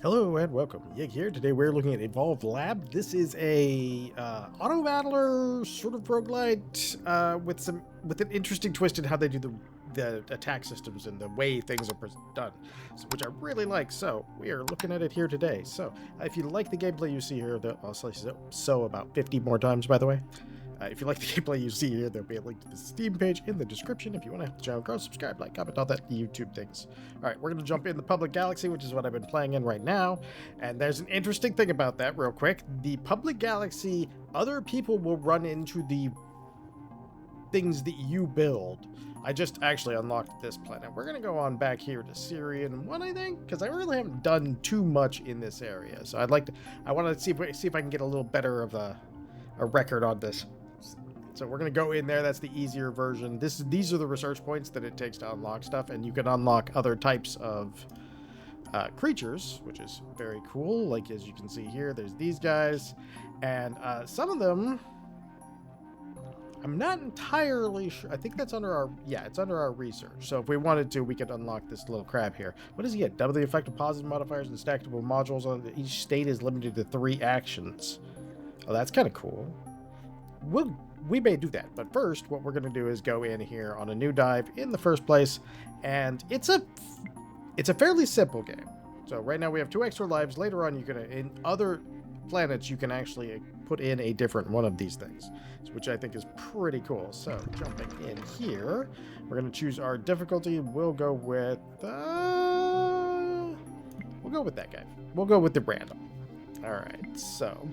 Hello and welcome. Yig here. Today we're looking at Evolved Lab. This is a auto battler sort of roguelite with an interesting twist in how they do the attack systems and the way things are done, which I really like. So we are looking at it here today. So if you like the gameplay you see here, I'll slice it so about 50 more times, by the way. If you like the gameplay you see here, there'll be a link to the Steam page in the description. If you want to help the channel grow, subscribe, like, comment, all that YouTube things. All right, we're going to jump in the public galaxy, which is what I've been playing in right now. And there's an interesting thing about that real quick. The public galaxy, other people will run into the things that you build. I just actually unlocked this planet. We're going to go on back here to Syrian 1, I think, because I really haven't done too much in this area. So I want to see if I can get a little better of a record on this. So we're going to go in there. That's the easier version. These are the research points that it takes to unlock stuff, and you can unlock other types of creatures, which is very cool. Like, as you can see here, there's these guys, and some of them, I'm not entirely sure. I think that's under it's under our research. So if we wanted to, we could unlock this little crab here. What does he get? Double the effect of positive modifiers and stackable modules on each state is limited to 3 actions. Oh, that's kind of cool. We may do that, but first what we're going to do is go in here on a new dive in the first place, and it's a fairly simple game. So right now we have 2 extra lives. Later on, in other planets you can actually put in a different one of these things, which I think is pretty cool. So jumping in here, we're going to choose our difficulty. We'll go with that guy. We'll go with the random. All right, so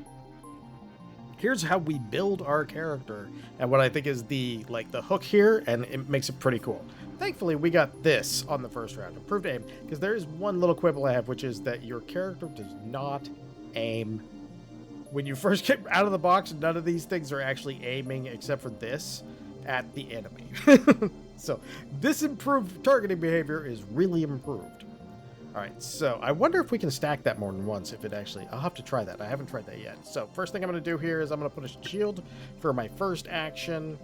here's how we build our character, and what I think is the hook here, and it makes it pretty cool. Thankfully, we got this on the first round, approved aim, because there is one little quibble I have, which is that your character does not aim. When you first get out of the box, none of these things are actually aiming except for this at the enemy. So this improved targeting behavior is really improved. All right, so I wonder if we can stack that more than once. If it actually, I'll have to try that. I haven't tried that yet. So first thing I'm going to do here is I'm going to put a shield for my first action,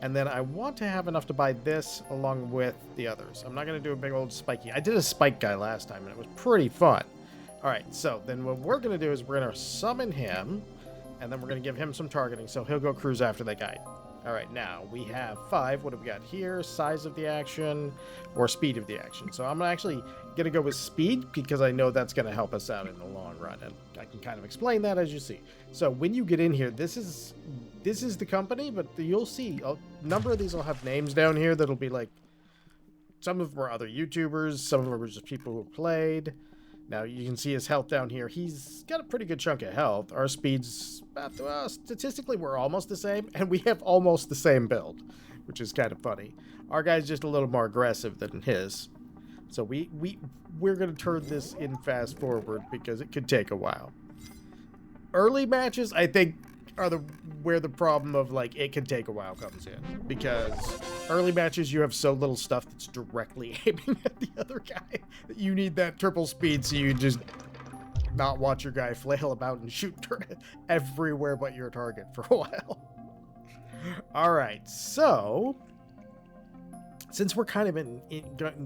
and then I want to have enough to buy this along with the others. I'm not going to do a big old spiky. I did a spike guy last time, and it was pretty fun. All right, so then what we're going to do is we're going to summon him, and then we're going to give him some targeting, so he'll go cruise after that guy. All right, now we have 5. What have we got here? Size of the action or speed of the action. So I'm actually going to go with speed because I know that's going to help us out in the long run. And I can kind of explain that as you see. So when you get in here, this is the company, but you'll see a number of these will have names down here that'll be like, some of them are other YouTubers, some of them are just people who played. Now, you can see his health down here. He's got a pretty good chunk of health. Our speed's about, statistically, we're almost the same, and we have almost the same build, which is kind of funny. Our guy's just a little more aggressive than his. So we're going to turn this in fast forward because it could take a while. Early matches, I think, are where the problem of it can take a while comes in, because early matches you have so little stuff that's directly aiming at the other guy that you need that triple speed, so you just not watch your guy flail about and shoot everywhere but your target for a while. All right, so since we're kind of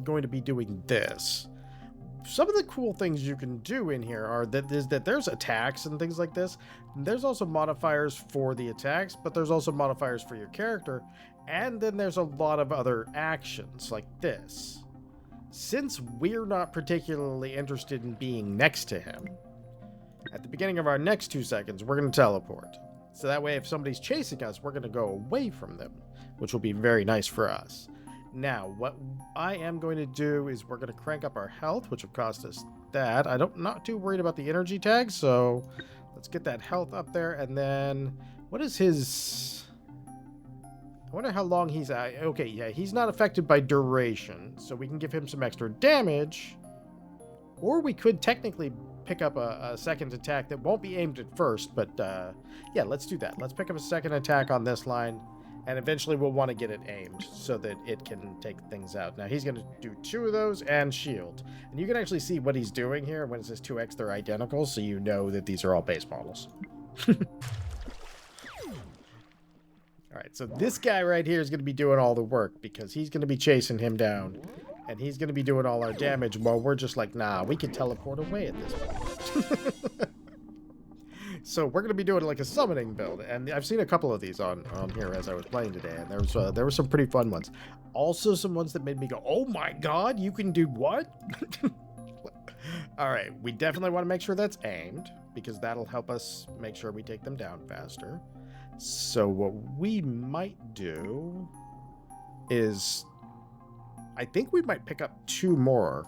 going to be doing this, some of the cool things you can do in here are that there's attacks and things like this. There's also modifiers for the attacks, but there's also modifiers for your character. And then there's a lot of other actions like this. Since we're not particularly interested in being next to him, at the beginning of our next 2 seconds, we're going to teleport. So that way, if somebody's chasing us, we're going to go away from them, which will be very nice for us. Now, what I am going to do is we're going to crank up our health, which will cost us that. I'm not too worried about the energy tag, so let's get that health up there. And then, what is his... I wonder how long he's at. Okay, yeah, he's not affected by duration, so we can give him some extra damage. Or we could technically pick up a second attack that won't be aimed at first, but yeah, let's do that. Let's pick up a second attack on this line. And eventually we'll want to get it aimed so that it can take things out. Now he's going to do 2 of those and shield. And you can actually see what he's doing here. When it says 2x, they're identical, so you know that these are all base models. All right, so this guy right here is going to be doing all the work because he's going to be chasing him down And he's going to be doing all our damage while we're just like, nah, we can teleport away at this point. So we're going to be doing like a summoning build. And I've seen a couple of these on here as I was playing today. And there were some pretty fun ones. Also some ones that made me go, oh my god, you can do what? All right, we definitely want to make sure that's aimed, because that'll help us make sure we take them down faster. So what we might do is, I think we might pick up 2 more.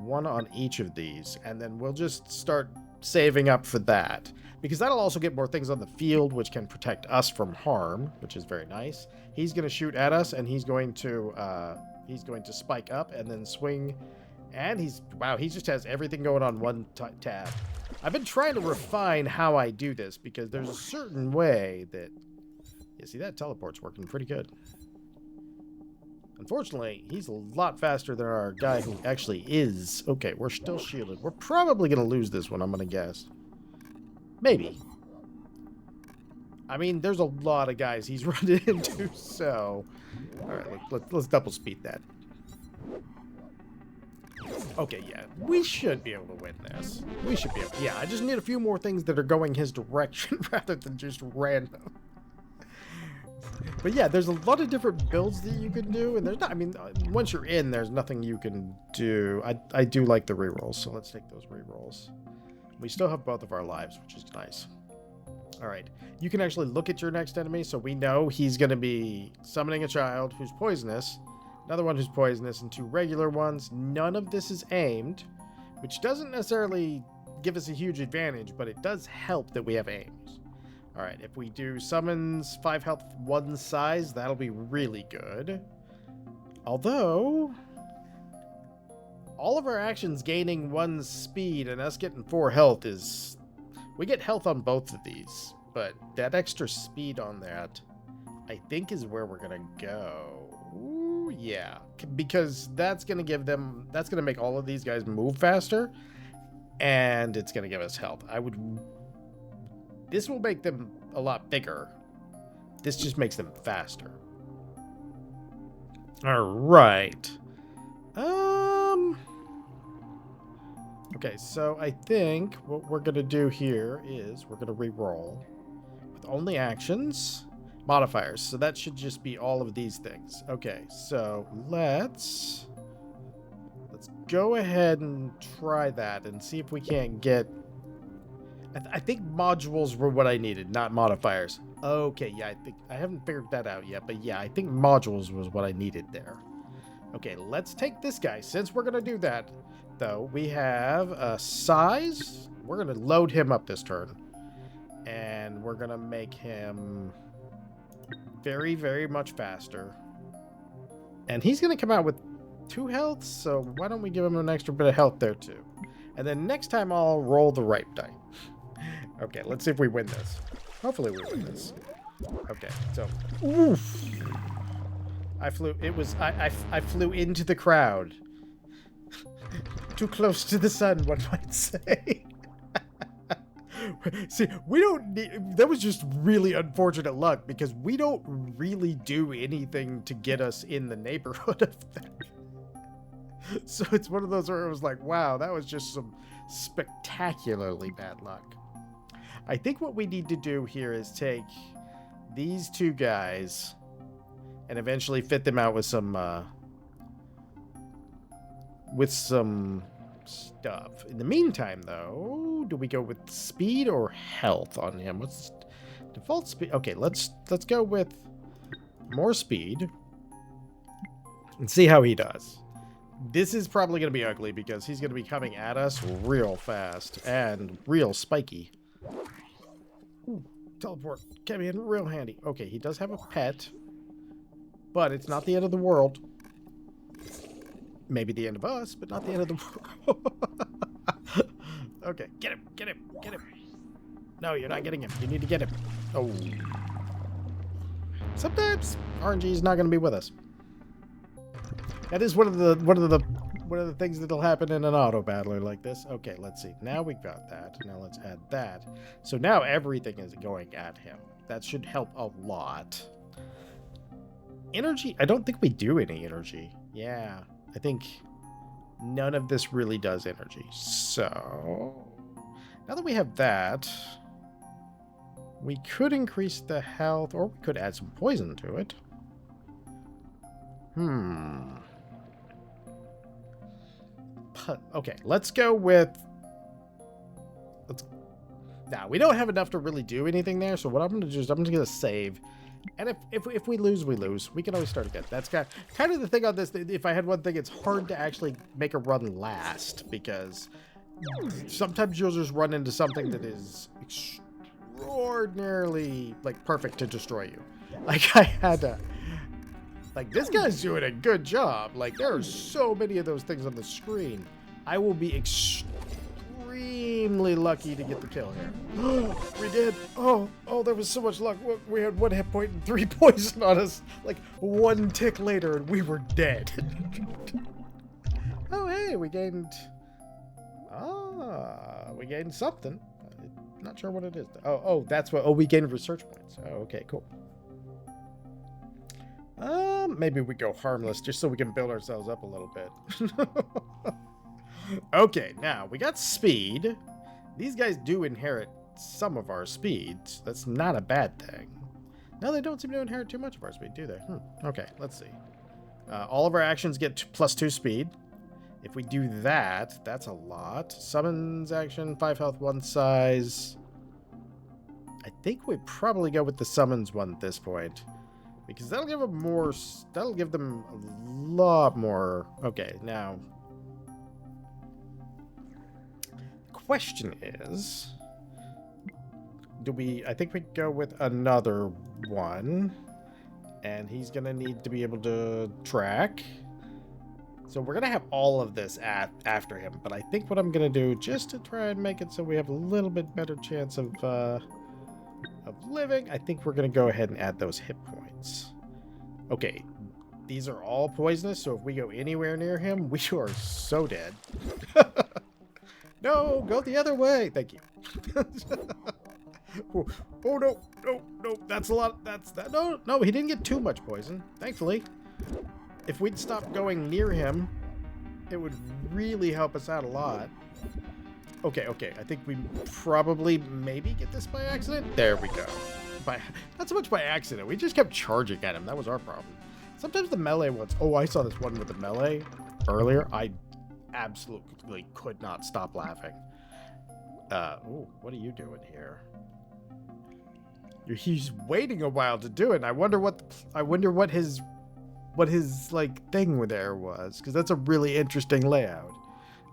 1 on each of these, and then we'll just start saving up for that. Because that'll also get more things on the field, which can protect us from harm, which is very nice. He's going to shoot at us, and he's going to spike up and then swing. And he just has everything going on one tab. I've been trying to refine how I do this, because there's a certain way that... You see, that teleport's working pretty good. Unfortunately, he's a lot faster than our guy who actually is. Okay, we're still shielded. We're probably going to lose this one, I'm going to guess. Maybe. I mean, there's a lot of guys he's running into, so... Alright, let's double speed that. Okay, yeah, we should be able to win this. We should be able to. Yeah, I just need a few more things that are going his direction rather than just random. But yeah, there's a lot of different builds that you can do, and there's not, I mean, once you're in, there's nothing you can do. I do like the rerolls, so let's take those rerolls. We still have both of our lives, which is nice. All right, you can actually look at your next enemy, so we know he's going to be summoning a child who's poisonous, another one who's poisonous, and 2 regular ones. None of this is aimed, which doesn't necessarily give us a huge advantage, but it does help that we have aims. All right, if we do summons 5 health, 1 size, that'll be really good. Although, all of our actions gaining 1 speed and us getting 4 health is... We get health on both of these, but that extra speed on that, I think, is where we're going to go. Ooh, yeah, because that's going to give them... That's going to make all of these guys move faster, and it's going to give us health. This will make them a lot bigger. This just makes them faster. All right. Okay, so I think what we're going to do here is we're going to re-roll with only actions, modifiers. So that should just be all of these things. Okay, so let's go ahead and try that and see if we can't get... I think modules were what I needed, not modifiers. Okay, yeah, I haven't figured that out yet, but yeah, I think modules was what I needed there. Okay, let's take this guy. Since we're going to do that, though, we have a size. We're going to load him up this turn. And we're going to make him very, very much faster. And he's going to come out with 2 health, so why don't we give him an extra bit of health there, too. And then next time I'll roll the right die. Okay, let's see if we win this. Hopefully we win this. Okay, so... Oof! I flew into the crowd. Too close to the sun, one might say. See, we don't need... That was just really unfortunate luck, because we don't really do anything to get us in the neighborhood of that. So it's one of those where it was like, wow, that was just some spectacularly bad luck. I think what we need to do here is take these 2 guys and eventually fit them out with some stuff. In the meantime, though, do we go with speed or health on him? What's default speed? Okay, let's go with more speed and see how he does. This is probably going to be ugly because he's going to be coming at us real fast and real spiky. Ooh, teleport came in real handy. Okay, he does have a pet, but it's not the end of the world. Maybe the end of us, but not the end of the world. Okay, get him, get him, get him. No, you're not getting him. You need to get him. Oh. Sometimes RNG is not going to be with us. That is one of the things that'll happen in an auto battler like this. Okay, let's see. Now we've got that. Now let's add that. So now everything is going at him. That should help a lot. Energy? I don't think we do any energy. Yeah. I think none of this really does energy. So now that we have that, we could increase the health, or we could add some poison to it. Okay, let's go with... Now, we don't have enough to really do anything there, so what I'm going to do is I'm going to save. And if we lose, we lose. We can always start again. That's kind of the thing on this. If I had one thing, it's hard to actually make a run last, because sometimes you'll just run into something that is extraordinarily, like, perfect to destroy you. Like, I had to... Like, this guy's doing a good job. Like, there are so many of those things on the screen. I will be extremely lucky to get the kill here. We did. Oh, there was so much luck. We had 1 hit point and 3 poison on us. Like, 1 tick later, and we were dead. Oh, hey, we gained... we gained something. Not sure what it is. Oh, that's what... Oh, we gained research points. Oh, okay, cool. Maybe we go harmless just so we can build ourselves up a little bit. Okay, now we got speed. These guys do inherit some of our speed. That's not a bad thing. No, they don't seem to inherit too much of our speed, do they? Okay, let's see. All of our actions get +2 speed. If we do that, that's a lot. Summons action, 5 health, 1 size. I think we probably go with the summons one at this point, because that'll give them more. That'll give them a lot more. Okay, now. Question is, do we... I think we go with another one, and he's gonna need to be able to track, so we're gonna have all of this after him. But I think what I'm gonna do, just to try and make it so we have a little bit better chance of living, I think we're gonna go ahead and add those hit points. Okay, these are all poisonous, so if we go anywhere near him, we are so dead. No, go the other way. Thank you. Oh, no, that's a lot. No, he didn't get too much poison, thankfully. If we'd stop going near him, it would really help us out a lot. Okay, I think we probably maybe get this by accident. There we go. Not so much by accident. We just kept charging at him. That was our problem. Sometimes the melee ones... Oh, I saw this one with the melee earlier. I absolutely could not stop laughing. Oh, what are you doing here? He's waiting a while to do it. And I wonder what his like thing there was, because that's a really interesting layout.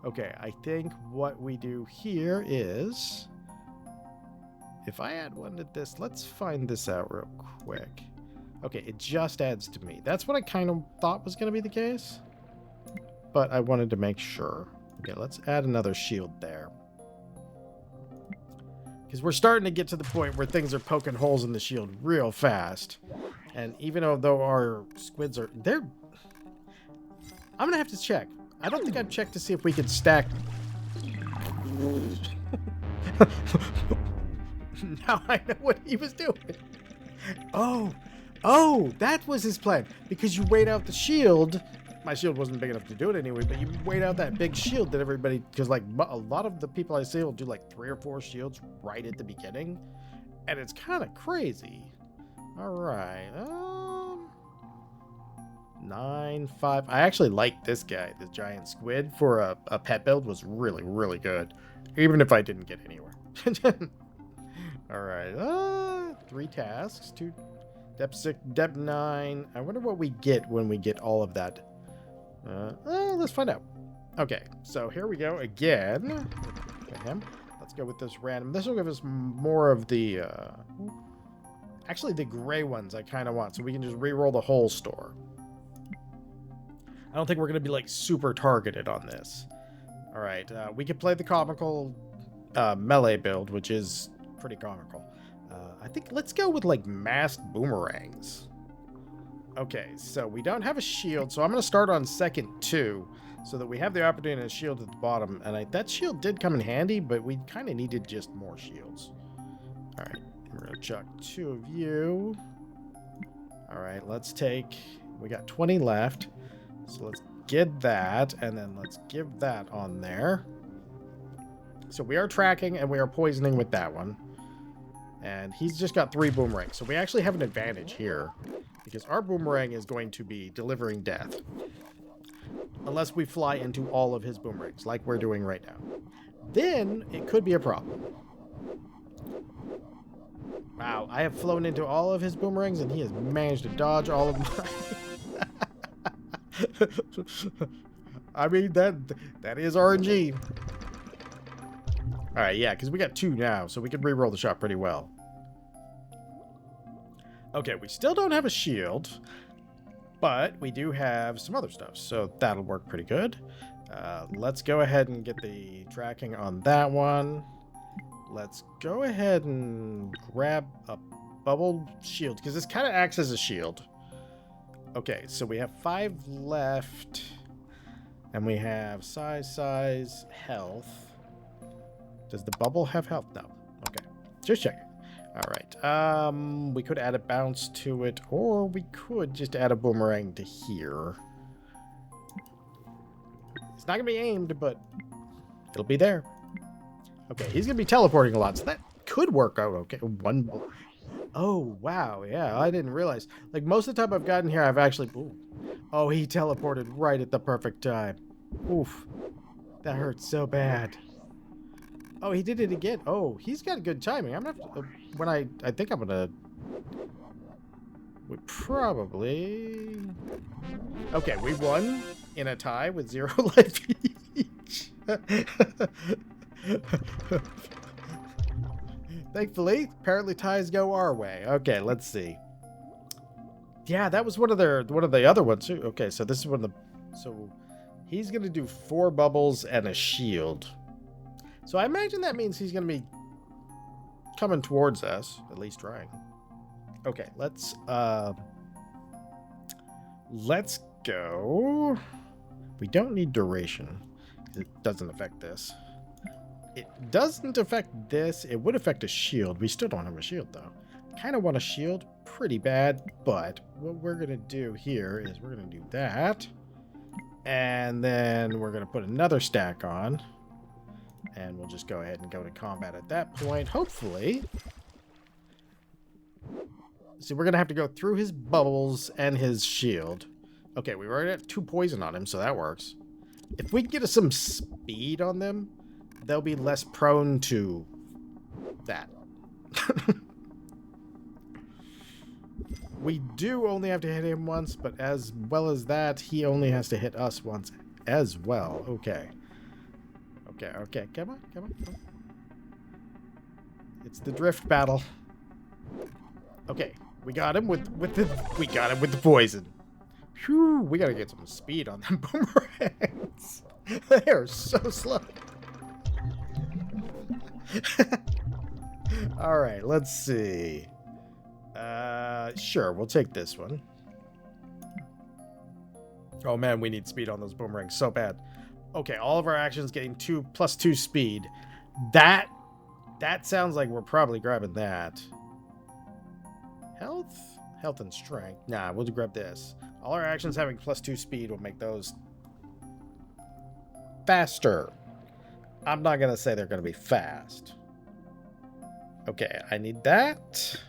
Okay, I think what we do here is, if I add one to this, let's find this out real quick. Okay, it just adds to me. That's what I kind of thought was going to be the case, but I wanted to make sure. Okay, let's add another shield there, because we're starting to get to the point where things are poking holes in the shield real fast. And even though our squids are... I'm going to have to check. I don't think I've checked to see if we can stack... Now I know what he was doing. Oh, that was his plan. Because you wait out the shield. My shield wasn't big enough to do it anyway, but you wait out that big shield that everybody... Because, like, a lot of the people I see will do, like, 3 or 4 shields right at the beginning. And it's kind of crazy. All right. 9, 5. I actually like this guy. The giant squid for a pet build was really, really good. Even if I didn't get anywhere. All right. 3 tasks. 2. Depth 6. Depth 9. I wonder what we get when we get all of that. Let's find out. Okay. So here we go again. Let's go with this random. This will give us more of the... Actually, the gray ones I kind of want, so we can just re-roll the whole store. I don't think we're going to be, like, super targeted on this. All right, we could play the comical melee build, which is pretty comical. I think let's go with, like, masked boomerangs. Okay, so we don't have a shield, so I'm going to start on second 2, so that we have the opportunity to shield at the bottom. And that shield did come in handy, but we kind of needed just more shields. All right. We're going to chuck 2 of you. All right, let's take... We got 20 left. So let's get that, and then let's give that on there. So we are tracking, and we are poisoning with that one. And he's just got 3 boomerangs. So we actually have an advantage here, because our boomerang is going to be delivering death. Unless we fly into all of his boomerangs, like we're doing right now. Then it could be a problem. Wow, I have flown into all of his boomerangs, and he has managed to dodge all of mine. I mean, that is RNG. Alright, yeah, because we got 2 now, so we can re-roll the shot pretty well. Okay, we still don't have a shield, but we do have some other stuff, so that'll work pretty good. Let's go ahead and get the tracking on that one. Let's go ahead and grab a bubble shield, because this kind of acts as a shield. Okay, so we have 5 left, and we have size, health. Does the bubble have health? No. Okay, just checking. All right. We could add a bounce to it, or we could just add a boomerang to here. It's not gonna be aimed, but it'll be there. Okay, he's gonna be teleporting a lot, so that could work out okay. Oh wow, yeah, I didn't realize. Like most of the time I've gotten here, I've actually. Ooh. Oh, he teleported right at the perfect time. Oof, that hurts so bad. Oh, he did it again. Oh, he's got good timing. I'm gonna. I think I'm gonna. We probably. Okay, we won in a tie with 0 life each. Thankfully, apparently ties go our way. Okay, let's see. Yeah, that was one of the other ones too. Okay, so this is one of the. So he's gonna do 4 bubbles and a shield. So I imagine that means he's going to be coming towards us, at least trying. Okay, let's go. We don't need duration. It doesn't affect this. It doesn't affect this. It would affect a shield. We still don't have a shield, though. Kind of want a shield pretty bad, but what we're going to do here is we're going to do that. And then we're going to put another stack on. And we'll just go ahead and go to combat at that point, hopefully. See, we're going to have to go through his bubbles and his shield. Okay, we already got 2 poison on him, so that works. If we can get some speed on them, they'll be less prone to that. We do only have to hit him once, but as well as that, he only has to hit us once as well. Okay. Okay, come on. It's the drift battle. Okay, we got him with the poison. Whew, we gotta get some speed on them boomerangs. They are so slow. All right, let's see. Sure, we'll take this one. Oh man, we need speed on those boomerangs so bad. Okay, all of our actions getting +2 speed. That sounds like we're probably grabbing that. Health and strength. Nah, we'll grab this. All our actions having +2 speed will make those faster. I'm not gonna say they're gonna be fast. Okay, I need that.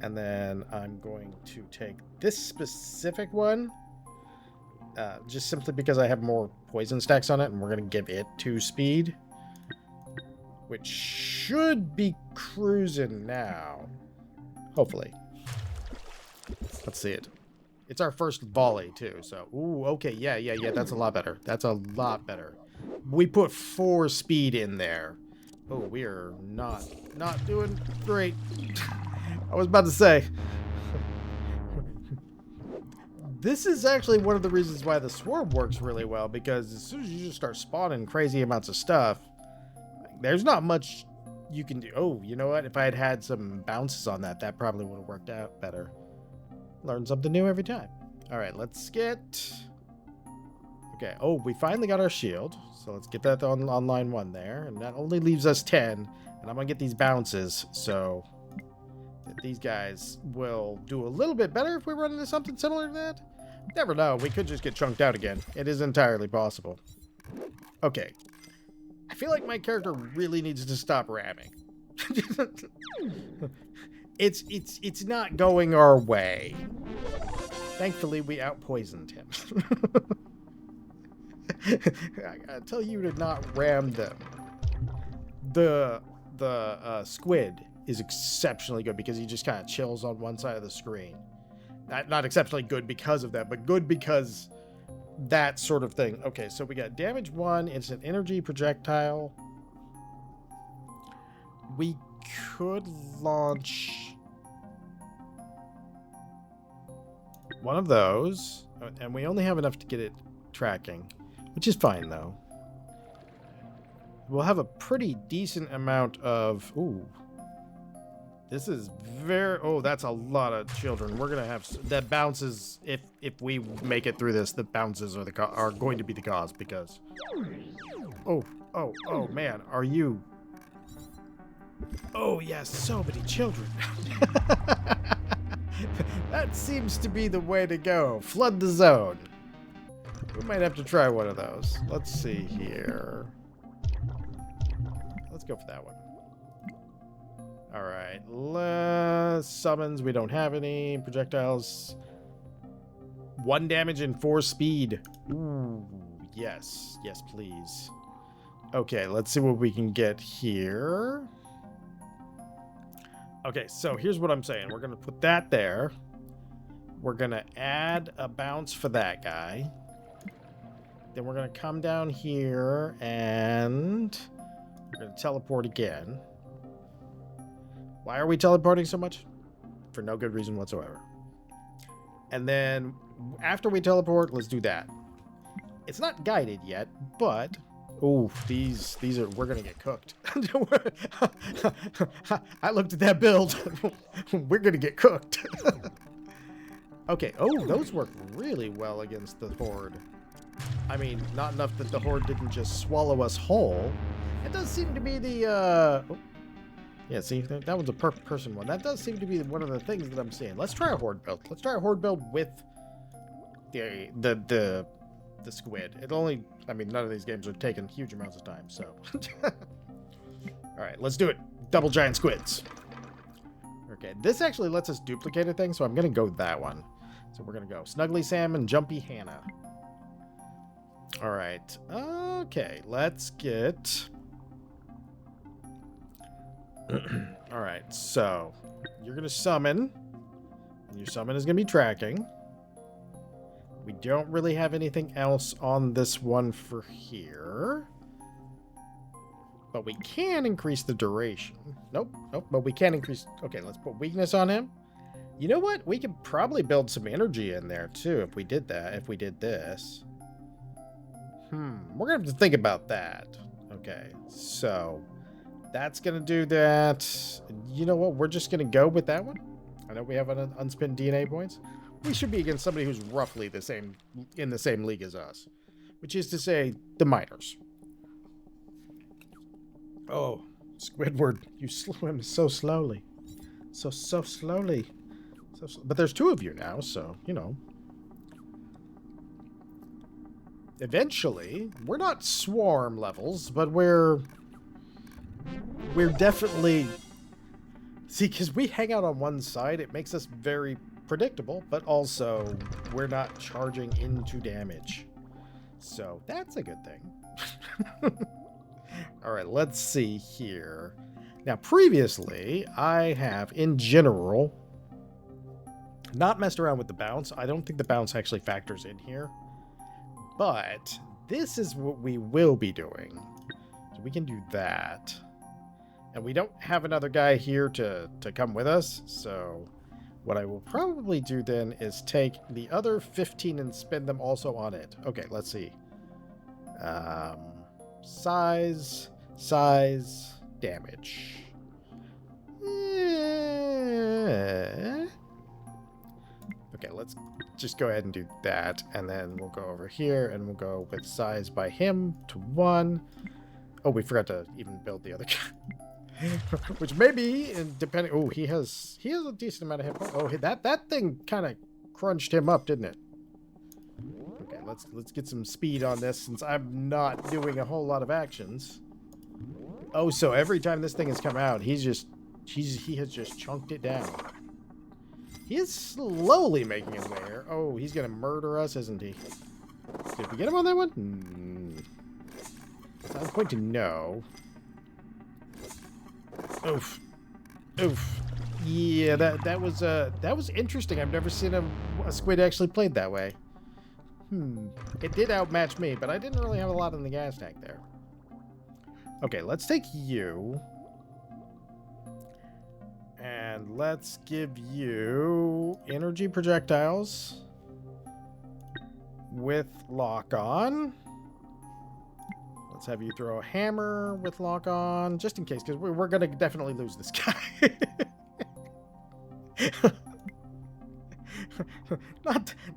And then I'm going to take this specific one. Just simply because I have more poison stacks on it, and we're going to give it 2 speed. Which should be cruising now. Hopefully. Let's see it. It's our first volley, too, so... Ooh, okay, yeah, that's a lot better. That's a lot better. We put 4 speed in there. Oh, we are not doing great. I was about to say... This is actually one of the reasons why the swarm works really well, because as soon as you just start spawning crazy amounts of stuff, there's not much you can do. Oh, you know what? If I had had some bounces on that, that probably would have worked out better. Learn something new every time. All right, let's get... Okay, oh, we finally got our shield, so let's get that on line 1 there, and that only leaves us 10, and I'm going to get these bounces, so... These guys will do a little bit better if we run into something similar to that. Never know. We could just get chunked out again. It is entirely possible. Okay. I feel like my character really needs to stop ramming. It's not going our way. Thankfully, we outpoisoned him. I gotta tell you to not ram them. The squid is exceptionally good because he just kind of chills on one side of the screen. Not exceptionally good because of that, but good because that sort of thing. Okay, so we got damage 1, instant energy, projectile. We could launch one of those, and we only have enough to get it tracking, which is fine though. We'll have a pretty decent amount of... Ooh. This is very... Oh, that's a lot of children. We're going to have... That bounces... If we make it through this, the bounces are going to be the cause, because... Oh, man. Are you... Oh, yes, so many children. That seems to be the way to go. Flood the zone. We might have to try one of those. Let's see here. Let's go for that one. All right. Summons. We don't have any. Projectiles. 1 damage and 4 speed. Ooh, yes. Yes, please. Okay, let's see what we can get here. Okay, so here's what I'm saying. We're going to put that there. We're going to add a bounce for that guy. Then we're going to come down here and we're going to teleport again. Why are we teleporting so much? For no good reason whatsoever. And then after we teleport, let's do that. It's not guided yet, but... Oh, these are... We're going to get cooked. I looked at that build. We're going to get cooked. Okay. Oh, those work really well against the Horde. I mean, not enough that the Horde didn't just swallow us whole. It does seem to be the... Oh. Yeah, see, that one's a per-person one. That does seem to be one of the things that I'm seeing. Let's try a Horde build. Let's try a Horde build with the squid. It only... I mean, none of these games are taking huge amounts of time, so... Alright, let's do it. Double giant squids. Okay, this actually lets us duplicate a thing, so I'm going to go with that one. So we're going to go Snuggly Sam and Jumpy Hannah. Alright. Okay, let's get... Alright, so... You're going to summon. And your summon is going to be tracking. We don't really have anything else on this one for here. But we can increase the duration. Nope, but we can increase... Okay, let's put weakness on him. You know what? We could probably build some energy in there, too, if we did that. If we did this. We're going to have to think about that. Okay, so... That's going to do that. You know what? We're just going to go with that one. I know we have an unspent DNA points. We should be against somebody who's roughly the same in the same league as us, which is to say, the miners. Oh, Squidward, you slew him so slowly, so slowly. But there's 2 of you now, so you know. Eventually, we're not swarm levels, but we're definitely... See, because we hang out on one side, it makes us very predictable, but also we're not charging into damage. So that's a good thing. All right, let's see here. Now, previously, I have, in general, not messed around with the bounce. I don't think the bounce actually factors in here. But this is what we will be doing. So we can do that. And we don't have another guy here to come with us, so what I will probably do then is take the other 15 and spend them also on it. Okay, let's see. Size, damage. Okay, let's just go ahead and do that, and then we'll go over here, and we'll go with size by him to 1. Oh, we forgot to even build the other guy. Which maybe, depending... Oh, he has a decent amount of hit points. Oh, that thing kind of crunched him up, didn't it? Okay, let's get some speed on this since I'm not doing a whole lot of actions. Oh, so every time this thing has come out, he has just chunked it down. He is slowly making his way here. Oh, he's gonna murder us, isn't he? Did we get him on that one? I'm going to know. Oof. Oof. Yeah, that was interesting. I've never seen a squid actually played that way. It did outmatch me, but I didn't really have a lot in the gas tank there. Okay, let's take you. And let's give you energy projectiles with lock on. Let's have you throw a hammer with lock on, just in case, because we're going to definitely lose this guy.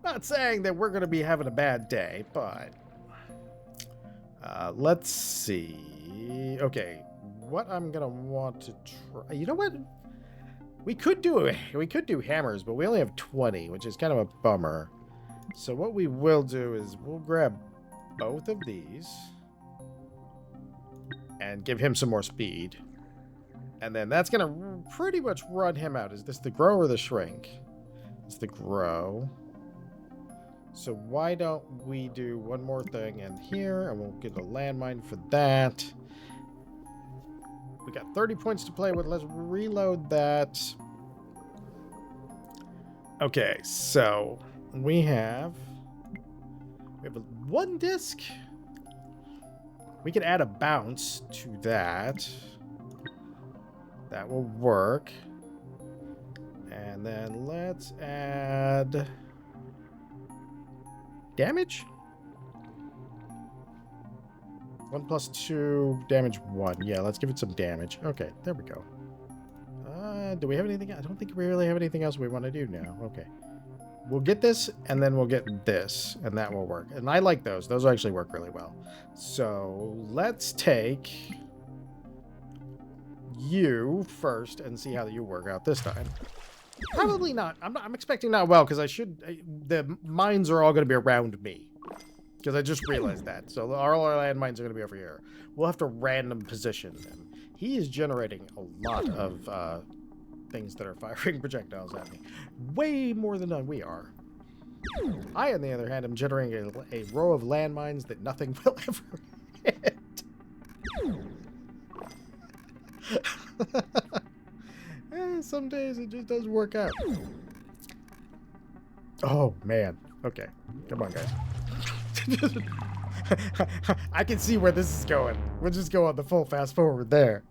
Not saying that we're going to be having a bad day, but let's see. Okay, what I'm going to want to try. You know what? We could do hammers, but we only have 20, which is kind of a bummer. So what we will do is we'll grab both of these and give him some more speed. And then that's going to pretty much run him out. Is this the grow or the shrink? It's the grow. So why don't we do one more thing in here, and we'll get a landmine for that. We got 30 points to play with. Let's reload that. Okay, so we have one disc. We could add a bounce to that. That will work. And then let's add damage. 1 plus 2, damage 1. Yeah, let's give it some damage. Okay, there we go. Do we have anything? I don't think we really have anything else we want to do now. Okay. We'll get this, and then we'll get this, and that will work. And I like those. Those actually work really well. So let's take you first and see how you work out this time. Probably not. I'm expecting not well, because the mines are all going to be around me. Because I just realized that. So all our landmines are going to be over here. We'll have to random position them. He is generating a lot of things that are firing projectiles at me. Way more than we are. I, on the other hand, am generating a row of landmines that nothing will ever hit. Some days it just doesn't work out. Oh, man. Okay. Come on, guys. I can see where this is going. We'll just go on the full fast forward there.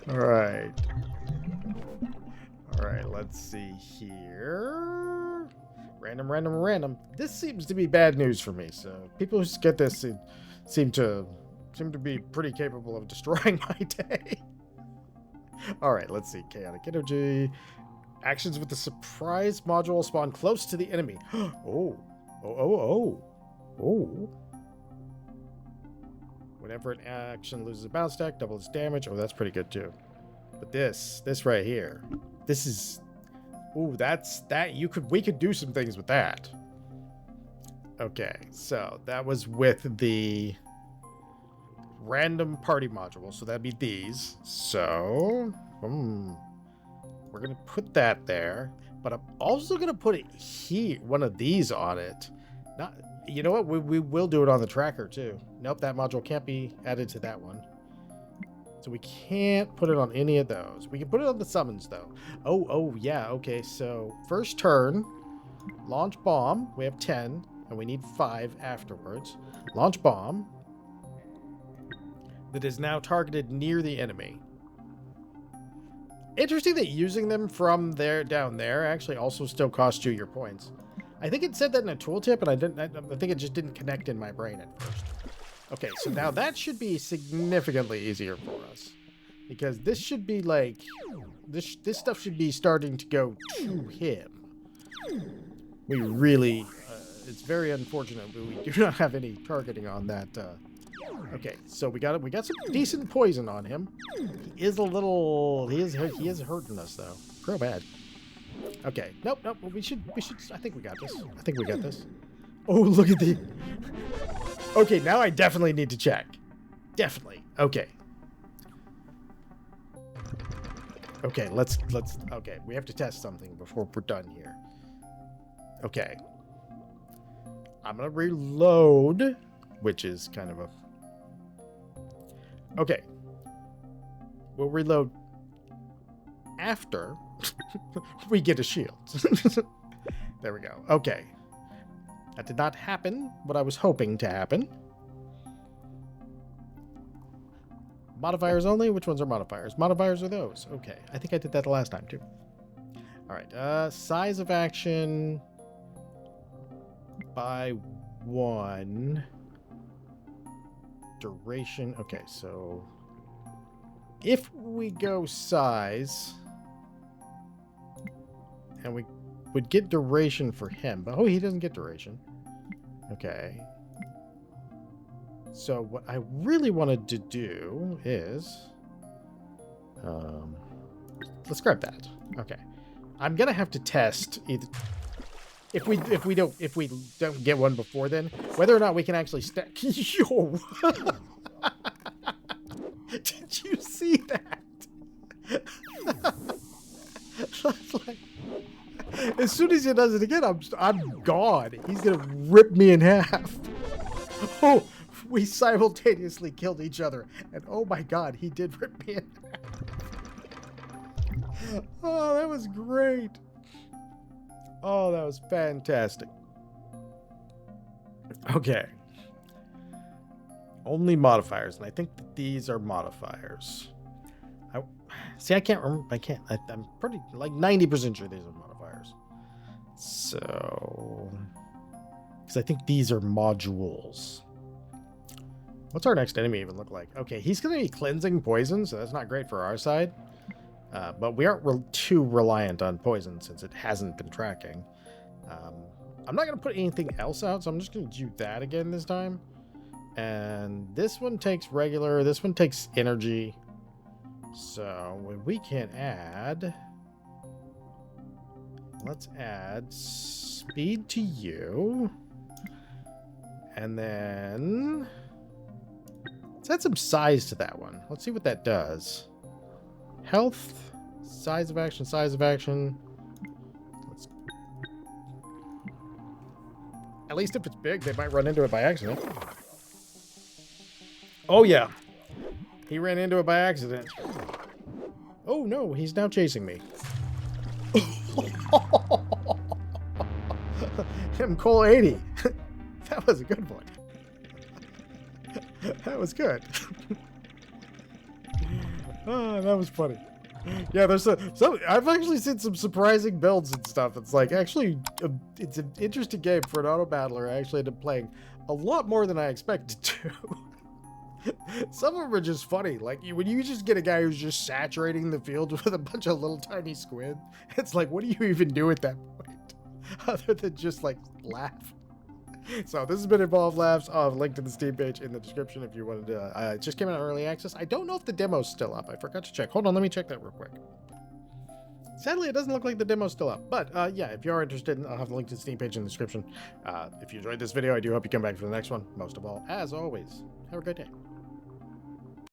Alright. Alright, let's see here. Random. This seems to be bad news for me, so people who get this seem to be pretty capable of destroying my day. Alright, let's see. Chaotic energy. Actions with the surprise module spawn close to the enemy. Oh. Whenever an action loses a bounce stack, double its damage. Oh, that's pretty good too. But this right here, this is, ooh, we could do some things with that. Okay, so that was with the random party module, so that'd be these. So, we're gonna put that there, but I'm also gonna put it here, one of these on it. Not, you know what? We will do it on the tracker too. Nope, that module can't be added to that one. So we can't put it on any of those. We can put it on the summons though. Oh yeah, okay. So first turn, launch bomb. We have 10, and we need 5 afterwards. Launch bomb that is now targeted near the enemy. Interesting that using them from down there actually also still costs you your points. I think it said that in a tooltip, and I think it just didn't connect in my brain at first. Okay, so now that should be significantly easier for us, because this should be like this stuff should be starting to go to him. We really, it's very unfortunate, but we do not have any targeting on that. Okay, so we got some decent poison on him. He is hurting us though, real bad. Okay. Nope. Well, we should. I think we got this. I think we got this. Oh, look at the. Okay, now I definitely need to check. Definitely. Okay. Okay, let's. Okay, we have to test something before we're done here. Okay. I'm gonna reload, which is kind of a. Okay. We'll reload after we get a shield. There we go. Okay. That did not happen, what I was hoping to happen. Modifiers only? Which ones are modifiers? Modifiers are those. Okay. I think I did that the last time, too. All right. Size of action by 1. Duration. Okay, so if we go size, and we would get duration for him, but he doesn't get duration. Okay. So what I really wanted to do is, let's grab that. Okay. I'm gonna have to test either if we don't get one before then, whether or not we can actually stack. Yo. Did you see that? Like, as soon as he does it again, I'm gone. He's gonna rip me in half. Oh, we simultaneously killed each other, and oh my god, he did rip me in half. Oh, that was great. Oh, that was fantastic. Okay. Only modifiers, and I think that these are modifiers. I can't remember. I'm pretty, like 90% sure these are modifiers. So, because I think these are modules. What's our next enemy even look like? Okay, he's going to be cleansing poison, so that's not great for our side. But we aren't too reliant on poison since it hasn't been tracking. I'm not going to put anything else out, so I'm just going to do that again this time. And this one takes regular, this one takes energy. So we can add, let's add speed to you. And then let's add some size to that one. Let's see what that does. Health, size of action, size of action. At least if it's big, they might run into it by accident. Oh, yeah. He ran into it by accident. Oh, no. He's now chasing me. Him Cole 80. That was a good one. That was good. Oh, that was funny. Yeah, there's I've actually seen some surprising builds and stuff. It's like, actually, it's an interesting game for an auto battler. I actually ended up playing a lot more than I expected to. Some of them are just funny. Like, when you just get a guy who's just saturating the field with a bunch of little tiny squid, it's like, what do you even do at that point? Other than just, like, laugh. So this has been Evolved Labs. I'll have a link to the Steam page in the description if you wanted to. It just came out in early access. I don't know if the demo's still up. I forgot to check. Hold on, let me check that real quick. Sadly, it doesn't look like the demo's still up. But yeah, if you are interested, I'll have the link to the Steam page in the description. If you enjoyed this video, I do hope you come back for the next one. Most of all, as always, have a great day.